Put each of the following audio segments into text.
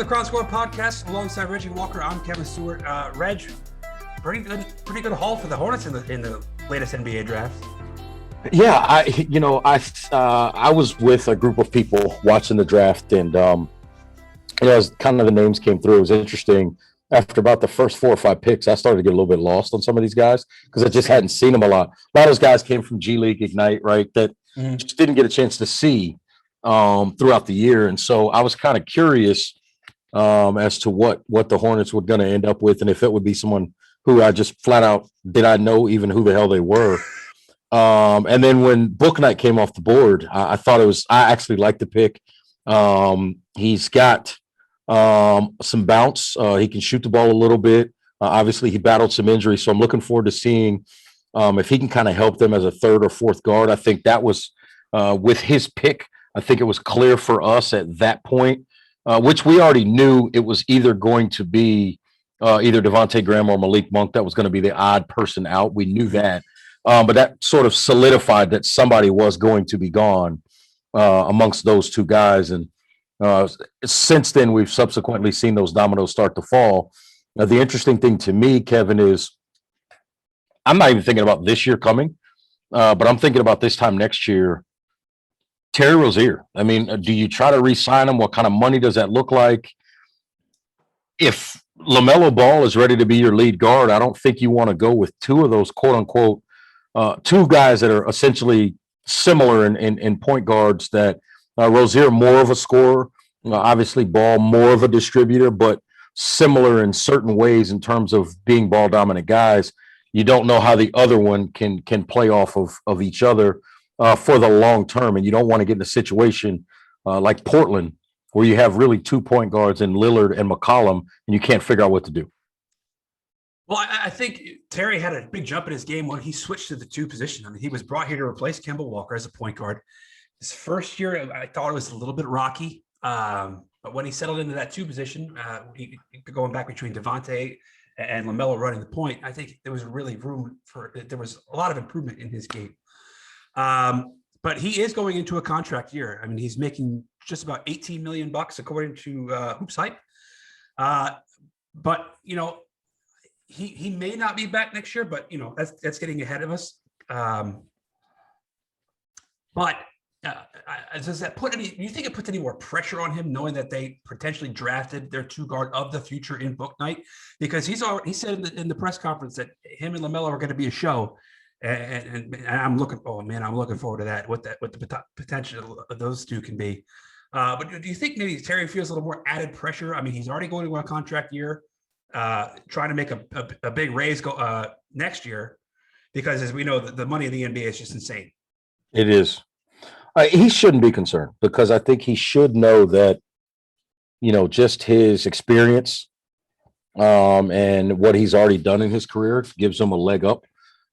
Crown Score podcast alongside Reggie Walker. I'm Kevin Stewart. Reg, pretty good haul for the Hornets in the latest NBA draft. Yeah, I was with a group of people watching the draft, and as kind of the names came through, it was interesting. After about the first 4 or 5 picks, I started to get a little bit lost on some of these guys because I just hadn't seen them a lot. A lot of those guys came from G League Ignite, right? That just didn't get a chance to see throughout the year, and so I was kind of curious as to what the Hornets were going to end up with, and if it would be someone who I just flat out did I know even who the hell they were. And then when Book Night came off the board, I thought I actually liked the pick. He's got some bounce. He can shoot the ball a little bit. Obviously, he battled some injuries, so I'm looking forward to seeing if he can kind of help them as a third or fourth guard. I think that was with his pick. I think it was clear for us at that point, which we already knew it was either going to be either Devontae Graham or Malik Monk that was going to be the odd person out. We knew that. But that sort of solidified that somebody was going to be gone amongst those two guys. And since then, we've subsequently seen those dominoes start to fall. Now, the interesting thing to me, Kevin, is I'm not even thinking about this year coming, but I'm thinking about this time next year. Terry Rozier. I mean, do you try to re-sign him? What kind of money does that look like? If LaMelo Ball is ready to be your lead guard, I don't think you want to go with two of those quote-unquote two guys that are essentially similar in point guards. That Rozier more of a scorer, obviously Ball more of a distributor, but similar in certain ways in terms of being ball dominant guys. You don't know how the other one can play off of each other for the long term, and you don't want to get in a situation like Portland where you have really 2 point guards in Lillard and McCollum, and you can't figure out what to do. Well, I think Terry had a big jump in his game when he switched to the 2 position. I mean, he was brought here to replace Kemba Walker as a point guard. His first year, I thought it was a little bit rocky. But when he settled into that 2 position, going back between Devontae and LaMelo running the point, I think there was really there was a lot of improvement in his game. But he is going into a contract year. I mean, he's making just about $18 million according to Hoops Hype. But, he may not be back next year, but that's getting ahead of us. But does that do you think it puts any more pressure on him, knowing that they potentially drafted their 2 guard of the future in Book Night? Because he said in the press conference that him and LaMelo are going to be a show, and I'm looking forward to that. What the potential of those 2 can be. But do you think maybe Terry feels a little more added pressure? I mean, he's already going to a contract year. Trying to make a big raise go next year, because as we know, the money in the NBA is just insane. It is. He shouldn't be concerned, because I think he should know that, just his experience and what he's already done in his career gives him a leg up.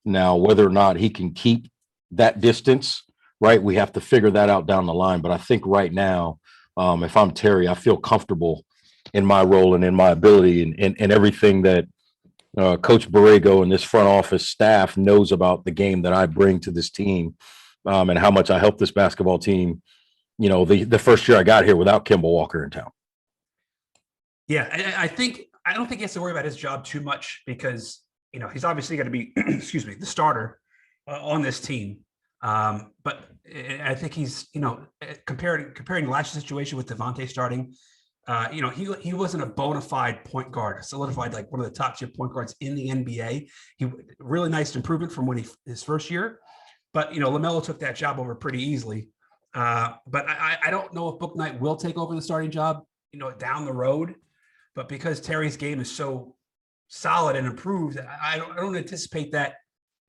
Now, whether or not he can keep that distance, right, we have to figure that out down the line. But I think right now, if I'm Terry, I feel comfortable in my role and in my ability and everything that Coach Borrego and this front office staff knows about the game that I bring to this team, and how much I help this basketball team, the first year I got here without Kemba Walker in town. Yeah, I don't think he has to worry about his job too much, because, he's obviously going to be, the starter on this team. But I think he's, comparing last year's situation with Devontae starting, he wasn't a bona fide point guard, solidified like one of the top tier point guards in the NBA. He really nice improvement from his first year, but LaMelo took that job over pretty easily. But I don't know if Book Night will take over the starting job, down the road. But because Terry's game is so solid and improved, I don't anticipate that.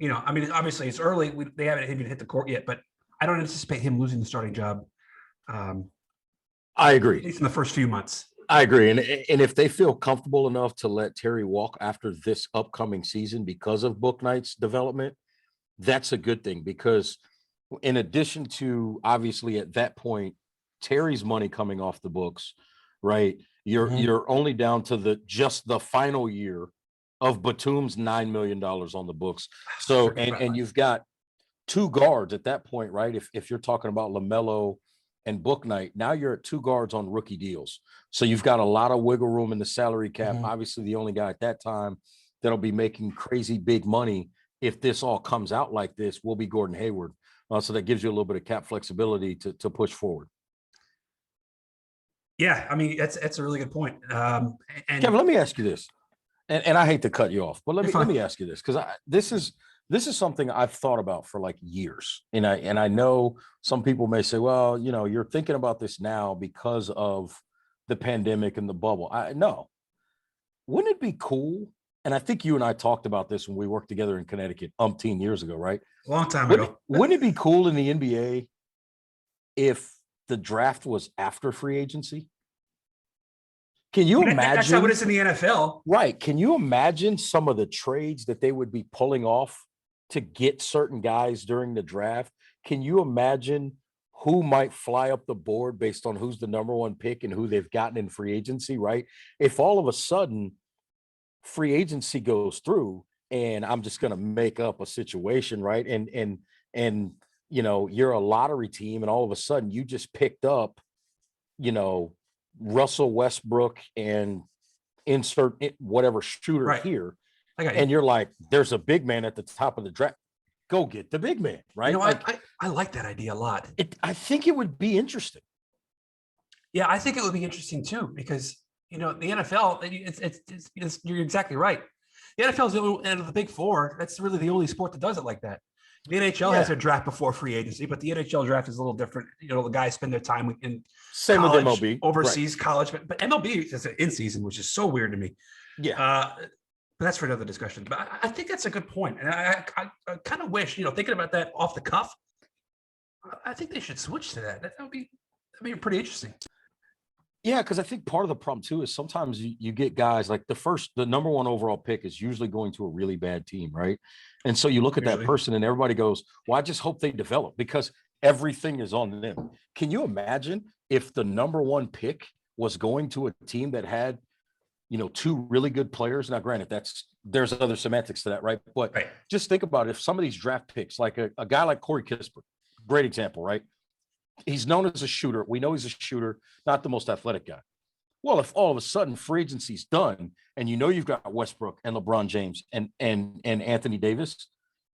I mean, obviously it's early; they haven't even hit the court yet, but I don't anticipate him losing the starting job. I agree. At least in the first few months. I agree. And if they feel comfortable enough to let Terry walk after this upcoming season because of Book Night's development, that's a good thing, because in addition to obviously at that point, Terry's money coming off the books, right? You're only down to just the final year of Batum's $9 million on the books. So, and you've got 2 guards at that point, right? If you're talking about LaMelo and book night, now you're at 2 guards on rookie deals. So you've got a lot of wiggle room in the salary cap. Mhm. Obviously, the only guy at that time that'll be making crazy big money if this all comes out like this will be Gordon Hayward. So that gives you a little bit of cap flexibility to push forward. Yeah, I mean that's a really good point. And Kevin, let me ask you this, and I hate to cut you off, but You're let fine. me ask you this, because this is something I've thought about for like years, and I know some people may say, well, you're thinking about this now because of the pandemic and the bubble. I no, wouldn't it be cool? And I think you and I talked about this when we worked together in Connecticut umpteen years ago, right? A long time Wouldn't ago. wouldn't it be cool in the NBA if the draft was after free agency? Can you That's how it imagine? is in the NFL. Right. Can you imagine some of the trades that they would be pulling off to get certain guys during the draft? Can you imagine who might fly up the board based on who's the number one pick and who they've gotten in free agency, right? If all of a sudden free agency goes through, and I'm just going to make up a situation, right? And you're a lottery team, and all of a sudden you just picked up, Russell Westbrook and insert whatever shooter Right. here, I got you. and you're like, there's a big man at the top of the draft. Go get the big man, right? I like that idea a lot. I think it would be interesting. Yeah, I think it would be interesting too, because the NFL, you're exactly right. The NFL is the big four. That's really the only sport that does it like that. The NHL has their draft before free agency, but the NHL draft is a little different. The guys spend their time in Same college, with MLB, overseas college, but MLB is in season, which is so weird to me. Yeah. But that's for another discussion. But I think that's a good point. And I kind of wish, thinking about that off the cuff, I think they should switch to that. That'd be pretty interesting. Yeah, because I think part of the problem too is sometimes you get guys like the number one overall pick is usually going to a really bad team, right? And so you look at that person and everybody goes, well, I just hope they develop because everything is on them. Can you imagine if the number one pick was going to a team that had, 2 really good players? Now, granted, there's other semantics to that, right? But just think about it. If some of these draft picks, like a guy like Corey Kispert, great example, right? He's known as a shooter. We know he's a shooter, not the most athletic guy. Well, if all of a sudden free agency's done and you've got Westbrook and LeBron James and Anthony Davis,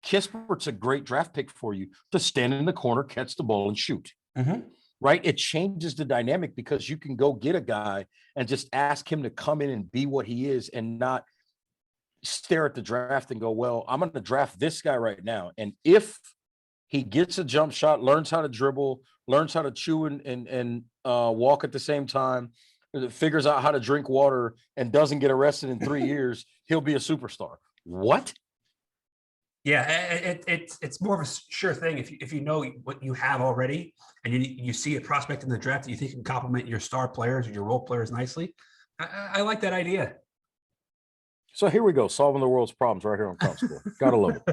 Kispert's a great draft pick for you to stand in the corner, catch the ball, and shoot. Mm-hmm. Right? It changes the dynamic because you can go get a guy and just ask him to come in and be what he is and not stare at the draft and go, well, I'm going to draft this guy right now. And if he gets a jump shot, learns how to dribble, learns how to chew and walk at the same time, figures out how to drink water, and doesn't get arrested in 3 years, he'll be a superstar. What? Yeah, it's more of a sure thing if you know what you have already, and you see a prospect in the draft that you think can complement your star players or your role players nicely. I like that idea. So here we go, solving the world's problems right here on Comp Score. Gotta love it.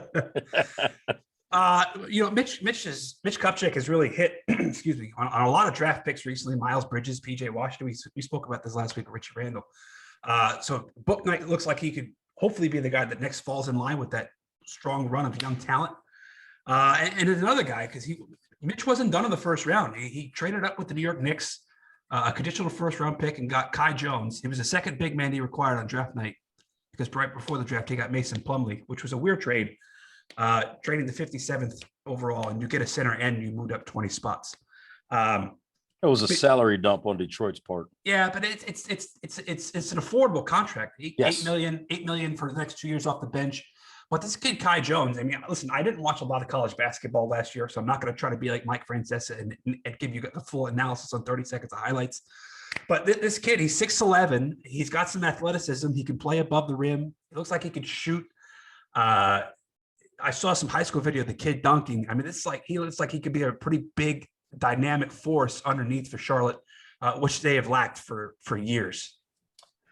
Mitch Kupchak has really hit, excuse me, on a lot of draft picks recently. Miles Bridges, PJ Washington. We spoke about this last week with Richie Randall. So book night looks like he could hopefully be the guy that next falls in line with that strong run of young talent. And another guy, because Mitch wasn't done in the first round. He traded up with the New York Knicks, a conditional first round pick, and got Kai Jones. He was the second big man he required on draft night, because right before the draft, he got Mason Plumlee, which was a weird trade, trading the 57th overall, and you get a center and you moved up 20 spots. It was a salary dump on Detroit's part. Yeah, but it's an affordable contract. Yes. $8 million for the next 2 years off the bench. But this kid, Kai Jones, listen, I didn't watch a lot of college basketball last year, so I'm not going to try to be like Mike Francesa and give you the full analysis on 30 seconds of highlights. But this kid, he's 6'11". He's got some athleticism. He can play above the rim. It looks like he could shoot. I saw some high school video of the kid dunking. He looks like he could be a pretty big, dynamic force underneath for Charlotte, which they have lacked for years.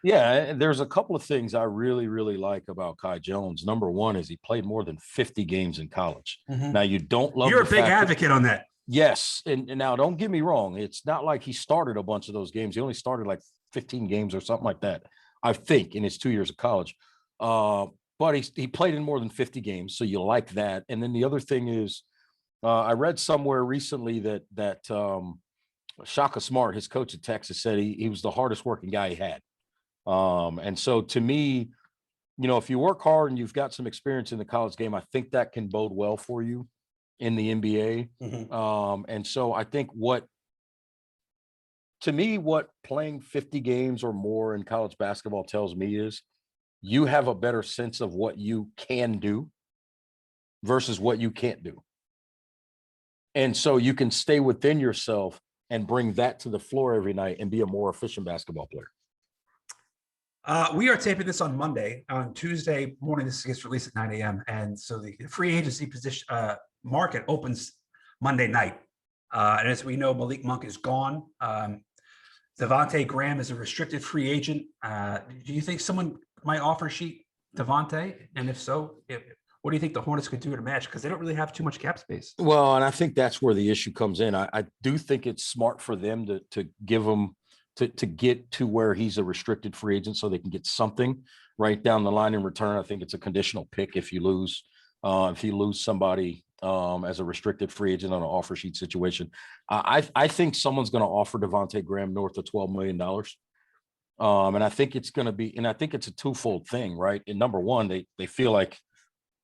Yeah, there's a couple of things I really, really like about Kai Jones. Number one is he played more than 50 games in college. Mm-hmm. Now, you don't love. You're a big advocate on that. Yes, and now don't get me wrong. It's not like he started a bunch of those games. He only started like 15 games or something like that, I think, in his 2 years of college. But he played in more than 50 games, so you like that. And then the other thing is, I read somewhere recently that Shaka Smart, his coach at Texas, said he was the hardest working guy he had. And so to me, if you work hard and you've got some experience in the college game, I think that can bode well for you in the NBA. And so I think what playing 50 games or more in college basketball tells me is you have a better sense of what you can do versus what you can't do. And so you can stay within yourself and bring that to the floor every night and be a more efficient basketball player. We are taping this on Monday. On Tuesday morning, this gets released at 9 a.m. And so the free agency position market opens Monday night. And as we know, Malik Monk is gone. Devontae Graham is a restricted free agent. Do you think someone might offer sheet Devontae? And if so, what do you think the Hornets could do to match? Because they don't really have too much cap space. Well, and I think that's where the issue comes in. I do think it's smart for them to give him to get to where he's a restricted free agent so they can get something right down the line in return. I think it's a conditional pick if you lose somebody as a restricted free agent on an offer sheet situation. I think someone's going to offer Devontae Graham north of $12 million. And I think it's going to be, and I think it's a twofold thing, right? And number one, they feel like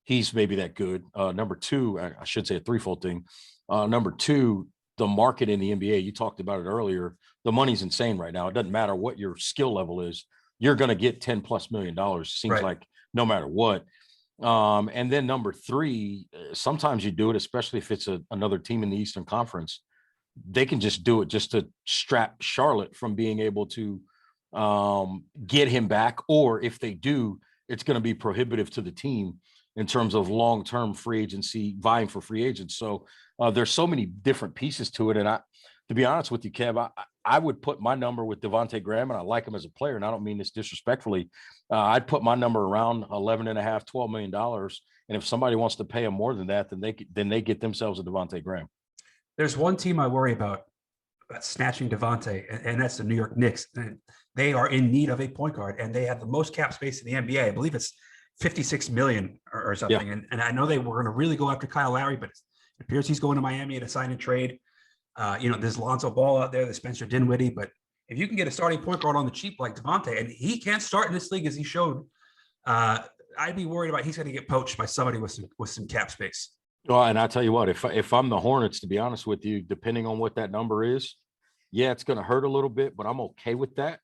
he's maybe that good. Number two, I should say a threefold thing. Number two, the market in the NBA, you talked about it earlier. The money's insane right now. It doesn't matter what your skill level is. You're going to get $10+ million. Seems right. like no matter what. And then number three, sometimes you do it, especially if it's another team in the Eastern Conference. They can just do it just to strap Charlotte from being able to get him back. Or if they do, it's going to be prohibitive to the team in terms of long-term free agency, vying for free agents. So there's so many different pieces to it. And to be honest with you, Kev, I would put my number with Devontae Graham, and I like him as a player, and I don't mean this disrespectfully. I'd put my number around $11.5–12 million. And if somebody wants to pay him more than that, then they get themselves a Devontae Graham. There's one team I worry about snatching Devontae, and that's the New York Knicks. And they are in need of a point guard, and they have the most cap space in the NBA. I believe it's $56 million or something. Yeah. And I know they were going to really go after Kyle Lowry, but it appears he's going to Miami at a sign and trade. There's Lonzo Ball out there, there's Spencer Dinwiddie, but if you can get a starting point guard on the cheap like Devontae, and he can't start in this league as he showed, I'd be worried about he's going to get poached by somebody with some cap space. Well, and I tell you what, if I'm the Hornets, to be honest with you, depending on what that number is, yeah, it's going to hurt a little bit, but I'm okay with that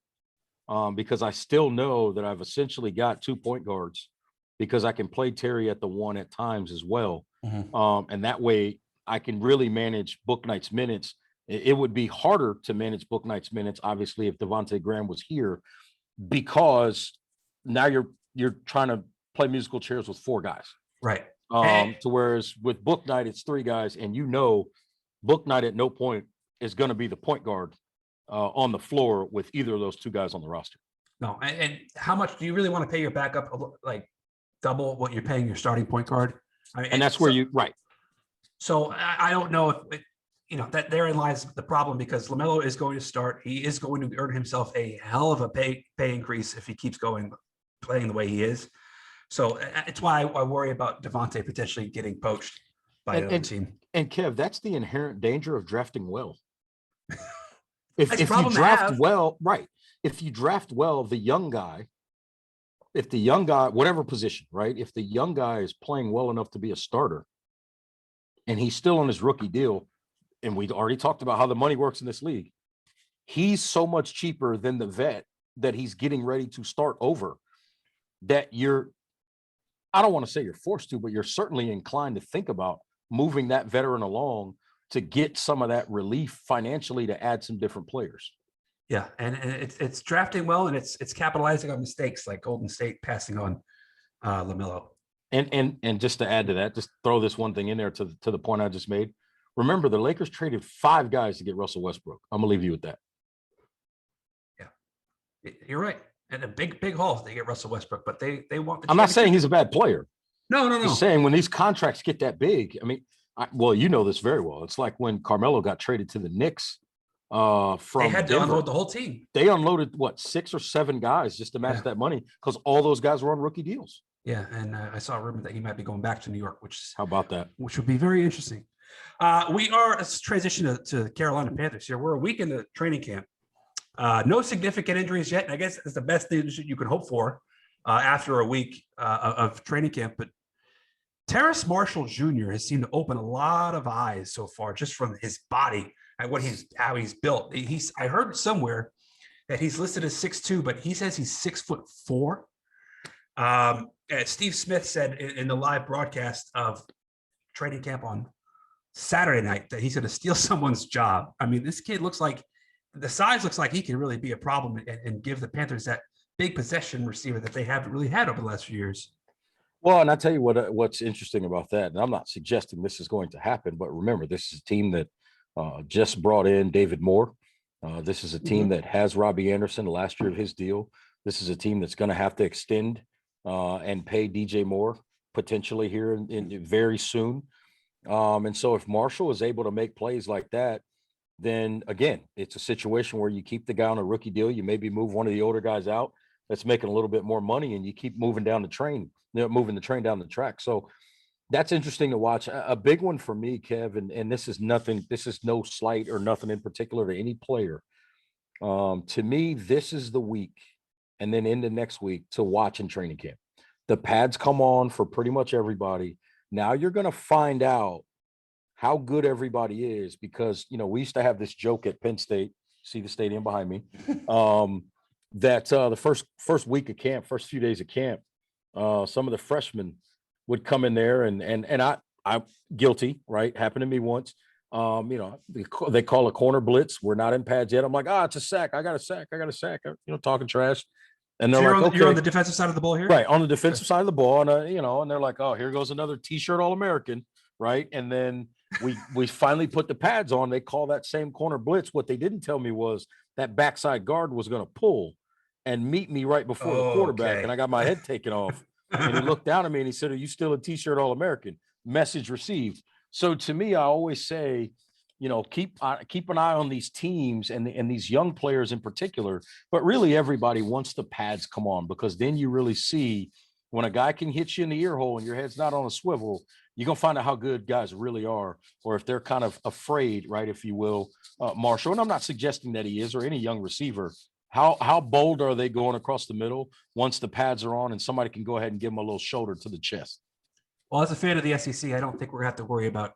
because I still know that I've essentially got 2 point guards because I can play Terry at the one at times as well. Mm-hmm. And that way I can really manage Bouknight's minutes. It would be harder to manage Bouknight's minutes, obviously, if Devontae Graham was here, because now you're trying to play musical chairs with 4 guys. Right. To whereas with Bouknight, it's 3 guys, and Bouknight at no point is going to be the point guard on the floor with either of those 2 guys on the roster. No. And how much do you really want to pay your backup, like double what you're paying your starting point guard? I mean, and that's where right. So I don't know if, that therein lies the problem, because LaMelo is going to start. He is going to earn himself a hell of a pay increase if he keeps playing the way he is. So it's why I worry about Devontae potentially getting poached by another team. And Kev, that's the inherent danger of drafting well. If you draft well, right. If you draft well, the young guy, whatever position, right? If the young guy is playing well enough to be a starter and he's still on his rookie deal, and we already talked about how the money works in this league, he's so much cheaper than the vet that he's getting ready to start over that I don't want to say you're forced to, but you're certainly inclined to think about moving that veteran along to get some of that relief financially to add some different players. Yeah, and it's drafting well, and it's capitalizing on mistakes like Golden State passing on LaMelo. And just to add to that, just throw this one thing in there to the point I just made. Remember, the Lakers traded 5 guys to get Russell Westbrook. I'm gonna leave you with that. Yeah, you're right. And a big haul they get Russell Westbrook, but they want the. I'm not saying he's a bad player. No. I'm saying when these contracts get that big, I mean, you know this very well. It's like when Carmelo got traded to the Knicks. From they had to Denver. Unload the whole team. They unloaded 6 or 7 guys just to match that money because all those guys were on rookie deals. Yeah, and I saw a rumor that he might be going back to New York, how about that? Which would be very interesting. Let's transition to Carolina Panthers here. We're a week into training camp. No significant injuries yet. I guess it's the best thing you can hope for after a week of training camp. But Terrace Marshall Jr. has seemed to open a lot of eyes so far, just from his body and how he's built. I heard somewhere that he's listed as 6'2", but he says he's 6'4". Steve Smith said in the live broadcast of training camp on Saturday night that he's going to steal someone's job. I mean, this kid looks like he can really be a problem and give the Panthers that big possession receiver that they haven't really had over the last few years. Well, and I tell you what's interesting about that, and I'm not suggesting this is going to happen, but remember, this is a team that just brought in David Moore. This is a team that has Robbie Anderson the last year of his deal. This is a team that's going to have to extend and pay DJ Moore potentially here in very soon. And so if Marshall is able to make plays like that, then again, it's a situation where you keep the guy on a rookie deal. You maybe move one of the older guys out that's making a little bit more money, and you keep moving down the train, moving the train down the track. So that's interesting to watch. A big one for me, Kev, and this is no slight or nothing in particular to any player. To me, this is the week, and then into next week to watch in training camp. The pads come on for pretty much everybody. Now you're going to find out how good everybody is, because, we used to have this joke at Penn State, see the stadium behind me, that the first week of camp, first few days of camp, some of the freshmen would come in there and I'm guilty, right? Happened to me once. They call a corner blitz. We're not in pads yet. I'm like, it's a sack. I got a sack. Talking trash. And they're so like, you're on the defensive side of the ball here? Right, on the defensive side of the ball. And they're like, here goes another T-shirt All-American, right? And then we finally put the pads on. They call that same corner blitz. What they didn't tell me was that backside guard was going to pull and meet me right before the quarterback. And I got my head taken off. And he looked down at me and he said, "Are you still a T-shirt All-American?" Message received. So to me, I always say, keep an eye on these teams and these young players in particular, but really everybody once the pads come on, because then you really see when a guy can hit you in the ear hole and your head's not on a swivel, you're going to find out how good guys really are, or if they're kind of afraid, right, if you will, Marshall. And I'm not suggesting that he is, or any young receiver. How bold are they going across the middle once the pads are on and somebody can go ahead and give them a little shoulder to the chest? Well, as a fan of the SEC, I don't think we're going to have to worry about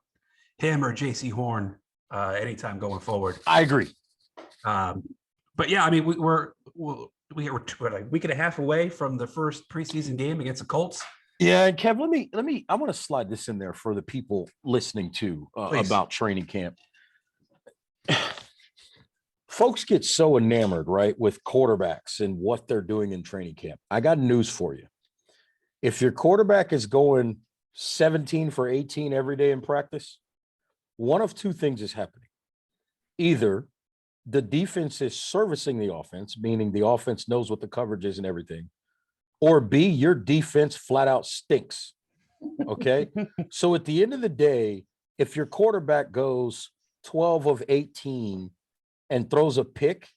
him or JC Horn anytime going forward. I agree. But yeah, I mean, we're a week and a half away from the first preseason game against the Colts. Yeah, and Kev, I want to slide this in there for the people listening to about training camp. Folks get so enamored, right, with quarterbacks and what they're doing in training camp. I got news for you. If your quarterback is going 17 for 18 every day in practice, one of two things is happening. Either the defense is servicing the offense, meaning the offense knows what the coverage is and everything, or B, your defense flat out stinks. Okay. So at the end of the day, if your quarterback goes 12 of 18 and throws a pick,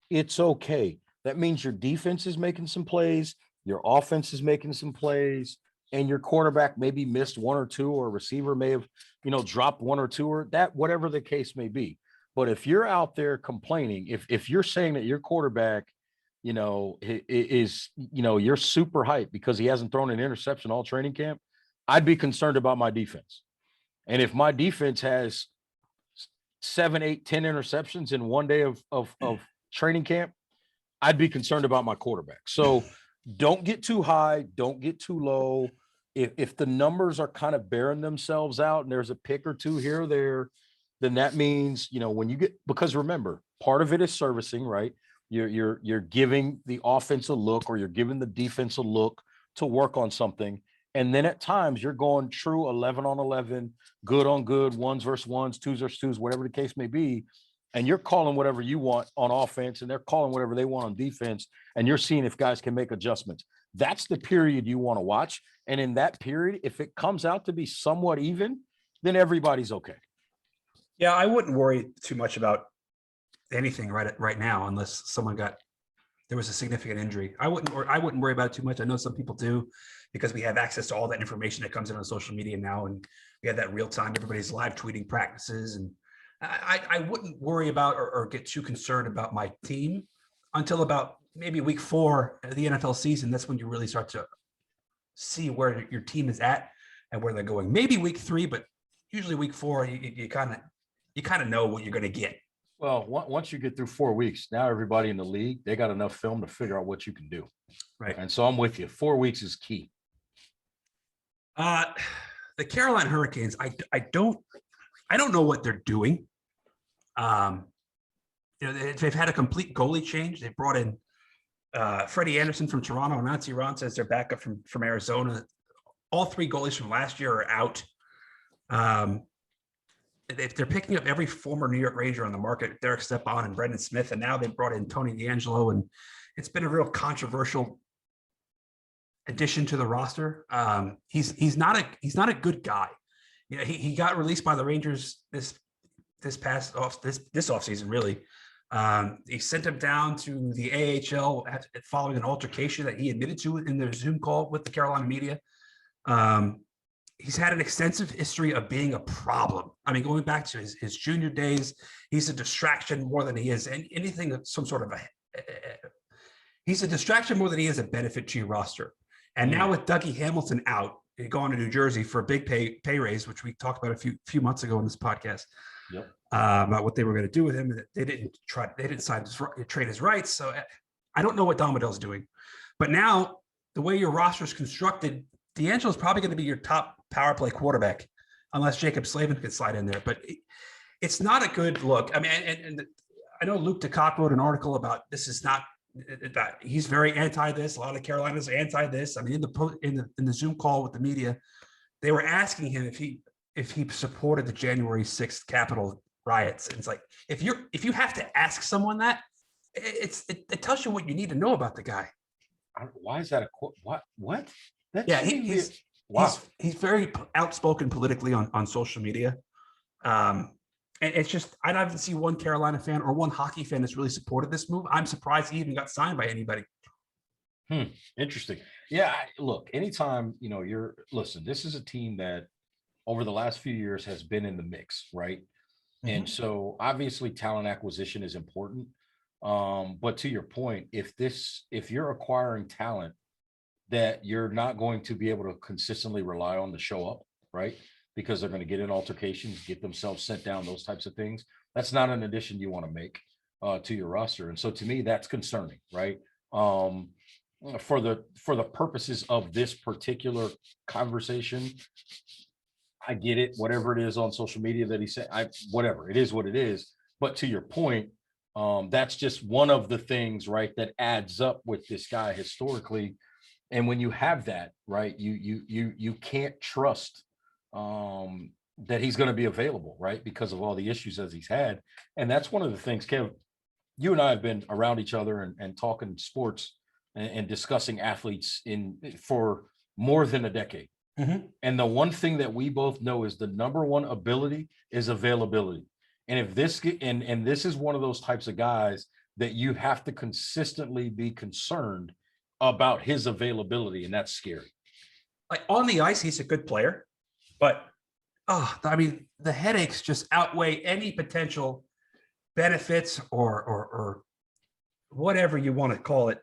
it's okay. That means your defense is making some plays, your offense is making some plays, and your quarterback maybe missed one or two, or a receiver may have, dropped one or two, or that, whatever the case may be. But if you're out there complaining, if you're saying that your quarterback, is, you're super hyped because he hasn't thrown an interception all training camp, I'd be concerned about my defense. And if my defense has 7, 8, 10 interceptions in one day of training camp, I'd be concerned about my quarterback. So don't get too high, don't get too low. If the numbers are kind of bearing themselves out and there's a pick or two here or there, then that means, when you get, because remember, part of it is servicing, right? You're giving the offense a look, or you're giving the defense a look to work on something. And then at times you're going true 11 on 11, good on good, ones versus ones, twos versus twos, whatever the case may be. And you're calling whatever you want on offense, and they're calling whatever they want on defense. And you're seeing if guys can make adjustments. That's the period you want to watch. And in that period, if it comes out to be somewhat even, then everybody's okay. Yeah, I wouldn't worry too much about anything right now, unless someone got there was a significant injury. I wouldn't worry about it too much. I know some people do because we have access to all that information that comes in on social media now, and we have that real time. Everybody's live tweeting practices, and I wouldn't worry about or get too concerned about my team until about maybe week 4 of the NFL season. That's when you really start to see where your team is at and where they're going. Maybe week 3, but usually week 4, you kind of know what you're going to get. Well, once you get through 4 weeks, now everybody in the league, they got enough film to figure out what you can do. Right. And so I'm with you. 4 weeks is key. The Carolina Hurricanes, I don't know what they're doing. They've had a complete goalie change. They brought in Freddie Anderson from Toronto and Nancy Ron as their backup from Arizona. All 3 goalies from last year are out. They're picking up every former New York Ranger on the market, Derek Stepan and Brendan Smith, and now they've brought in Tony DeAngelo, and it's been a real controversial addition to the roster. He's not a good guy. He got released by the Rangers this offseason, really. He sent him down to the AHL following an altercation that he admitted to in their Zoom call with the Carolina media. He's had an extensive history of being a problem. I mean, going back to his junior days, he's a distraction more than he is anything of some sort of he's a distraction more than he is a benefit to your roster. And now with Dougie Hamilton out, going to New Jersey for a big pay raise, which we talked about a few months ago in this podcast, about what they were going to do with him. They didn't trade his rights. So I don't know what Don Waddell's doing, but now the way your roster is constructed, DeAngelo is probably going to be your top power play quarterback, unless Jacob Slavin could slide in there. But it's not a good look. I mean, and I know Luke DeCock wrote an article about this is not. He's very anti this. A lot of Carolinas are anti this. I mean, in the Zoom call with the media, they were asking him if he supported the January 6th Capitol riots. And it's like if you have to ask someone that, it tells you what you need to know about the guy. Why is that a what? He's very outspoken politically on social media. And it's just, I don't see one Carolina fan or one hockey fan that's really supported this move. I'm surprised he even got signed by anybody. Interesting. Yeah. Look, anytime, listen, this is a team that over the last few years has been in the mix, right? Mm-hmm. And so obviously talent acquisition is important. But to your point, if you're acquiring talent that you're not going to be able to consistently rely on to show up, right? Because they're going to get in altercations, get themselves sent down, those types of things. That's not an addition you want to make to your roster. And so to me, that's concerning, right? For the purposes of this particular conversation, I get it, whatever it is on social media that he said, whatever, it is what it is. But to your point, that's just one of the things, right, that adds up with this guy historically. And when you have that, right, you can't trust that he's going to be available, right? Because of all the issues as he's had. And that's one of the things, Kev, you and I have been around each other and talking sports and discussing athletes for more than a decade. Mm-hmm. And the one thing that we both know is the number one ability is availability. And if this, and this is one of those types of guys that you have to consistently be concerned about his availability. And that's scary. Like on the ice, he's a good player. But, I mean, the headaches just outweigh any potential benefits or whatever you want to call it.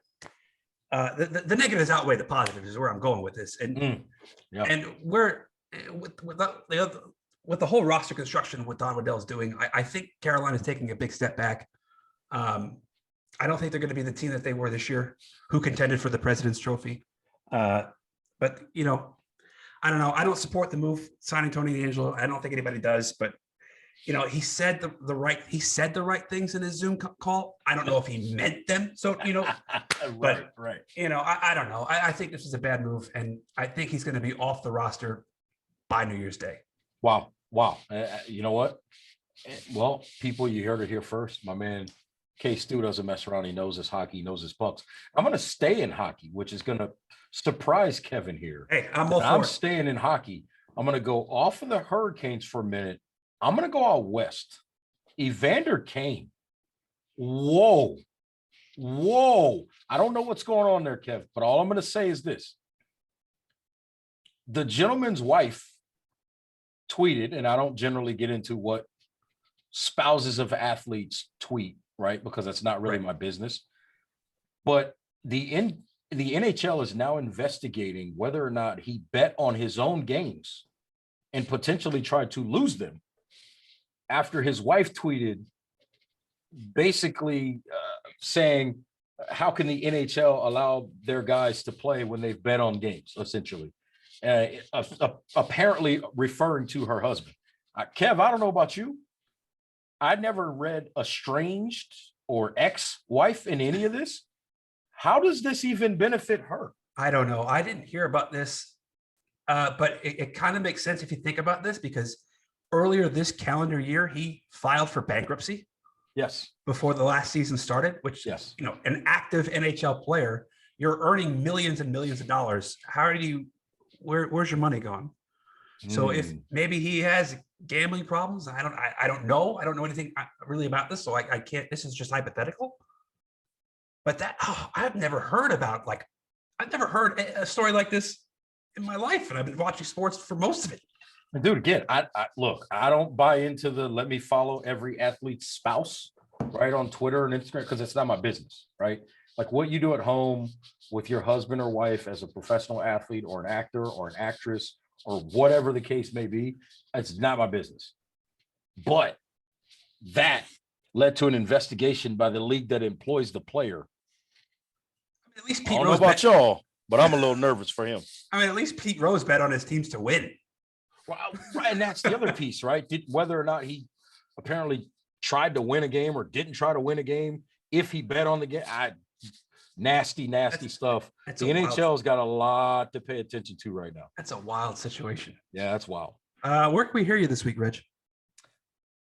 The negatives outweigh the positives is where I'm going with this. And and we're with the whole roster construction, what Don Waddell is doing, I think Carolina's taking a big step back. I don't think they're going to be the team that they were this year, who contended for the President's Trophy. But, I don't know. I don't support the move signing Tony DeAngelo. I don't think anybody does, but he said the right things in his Zoom call. I don't know if he meant them. So, but right. I don't know. I think this is a bad move, and I think he's going to be off the roster by New Year's Day. Wow. You know what? Well, people, you heard it here first. My man K Stu doesn't mess around. He knows his hockey, he knows his pucks. I'm going to stay in hockey, which is going to surprise Kevin here. Hey, I'm staying in hockey. I'm going to go off of the Hurricanes for a minute. I'm going to go out west. Evander Kane. Whoa. Whoa. I don't know what's going on there, Kev, but all I'm going to say is this. The gentleman's wife tweeted, and I don't generally get into what spouses of athletes tweet, right? Because that's not really my business. But the NHL is now investigating whether or not he bet on his own games and potentially tried to lose them after his wife tweeted basically saying, how can the NHL allow their guys to play when they've bet on games, essentially? Apparently referring to her husband. Kev, I don't know about you. I never read estranged or ex-wife in any of this. How does this even benefit her? I don't know. I didn't hear about this, but it kind of makes sense if you think about this, because earlier this calendar year, he filed for bankruptcy. Yes. Before the last season started, which, yes, you know, an active NHL player, you're earning millions and millions of dollars. How do you, where's your money going? So if maybe he has gambling problems, I don't know. I don't know anything really about this. So I can't, this is just hypothetical. But I've never heard about, like, I've never heard a story like this in my life. And I've been watching sports for most of it. Dude, again, I look, I don't buy into the let me follow every athlete's spouse, right, on Twitter and Instagram, because it's not my business, right? Like what you do at home with your husband or wife as a professional athlete or an actor or an actress or whatever the case may be, it's not my business. But that led to an investigation by the league that employs the player. At least Pete I don't know about y'all, but I'm a little nervous for him. I mean, at least Pete Rose bet on his teams to win. Well, right, and that's the other piece, right? Whether or not he apparently tried to win a game or didn't try to win a game, if he bet on the game, nasty stuff. The NHL's got a lot to pay attention to right now. That's a wild situation. Yeah, that's wild. Where can we hear you this week, Reg?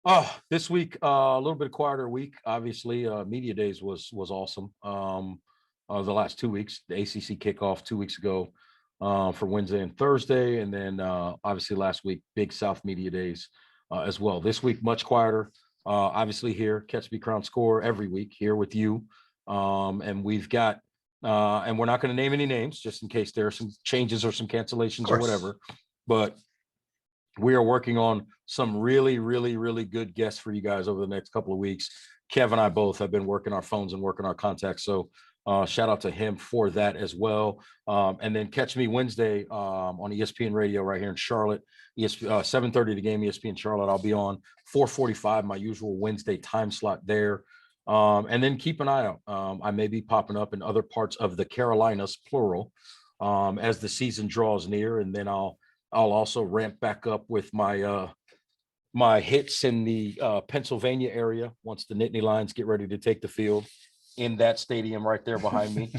Oh, this week, a little bit quieter week. Obviously, Media Days was awesome. The last 2 weeks, the ACC kickoff 2 weeks ago. For Wednesday and Thursday, and then obviously last week, Big South Media Days as well. This week, much quieter. Obviously here, Catch Me Crown Score every week here with you. And we've got, and we're not going to name any names just in case there are some changes or some cancellations or whatever, but we are working on some really, really, really good guests for you guys over the next couple of weeks. Kev and I both have been working our phones and working our contacts. So shout out to him for that as well. And then catch me Wednesday on ESPN Radio right here in Charlotte. 7:30 the game, ESPN Charlotte. I'll be on 4:45, my usual Wednesday time slot there. And then keep an eye out. I may be popping up in other parts of the Carolinas, plural, as the season draws near. And then I'll also ramp back up with my my hits in the Pennsylvania area once the Nittany Lions get ready to take the field in that stadium right there behind me.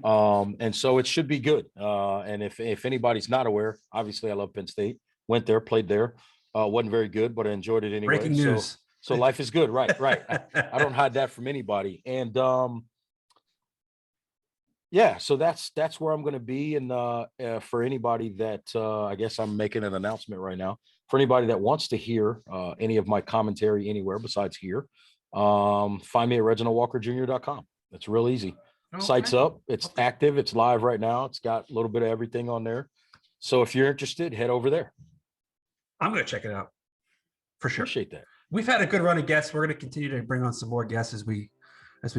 And so it should be good. And if anybody's not aware, obviously I love Penn State, went there, played there, wasn't very good, but I enjoyed it anyway. Breaking news. So life is good. Right. I don't hide that from anybody. And yeah, so that's where I'm going to be. And for anybody that I guess I'm making an announcement right now, for anybody that wants to hear any of my commentary anywhere besides here, find me at reginaldwalkerjr.com. It's real easy. Okay. Site's up, it's active, it's live right now. It's got a little bit of everything on there. So if you're interested, head over there. I'm going to check it out for sure. Appreciate that. We've had a good run of guests. We're going to continue to bring on some more guests as we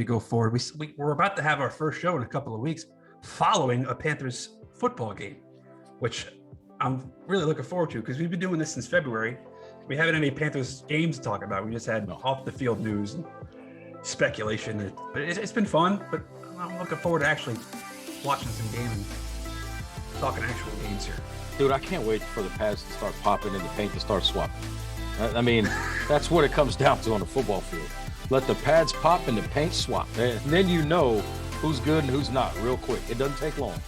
go forward. We're about to have our first show in a couple of weeks following a Panthers football game, which I'm really looking forward to because we've been doing this since February. We haven't any Panthers games to talk about. We just had off the field news and speculation. But it's been fun. But I'm looking forward to actually watching some games and talking actual games here. Dude, I can't wait for the pads to start popping and the paint to start swapping. I mean, that's what it comes down to on the football field. Let the pads pop and the paint swap. And then you know who's good and who's not real quick. It doesn't take long.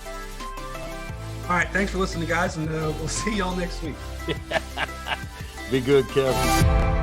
All right. Thanks for listening, guys. And we'll see y'all next week. Be good, Kevin.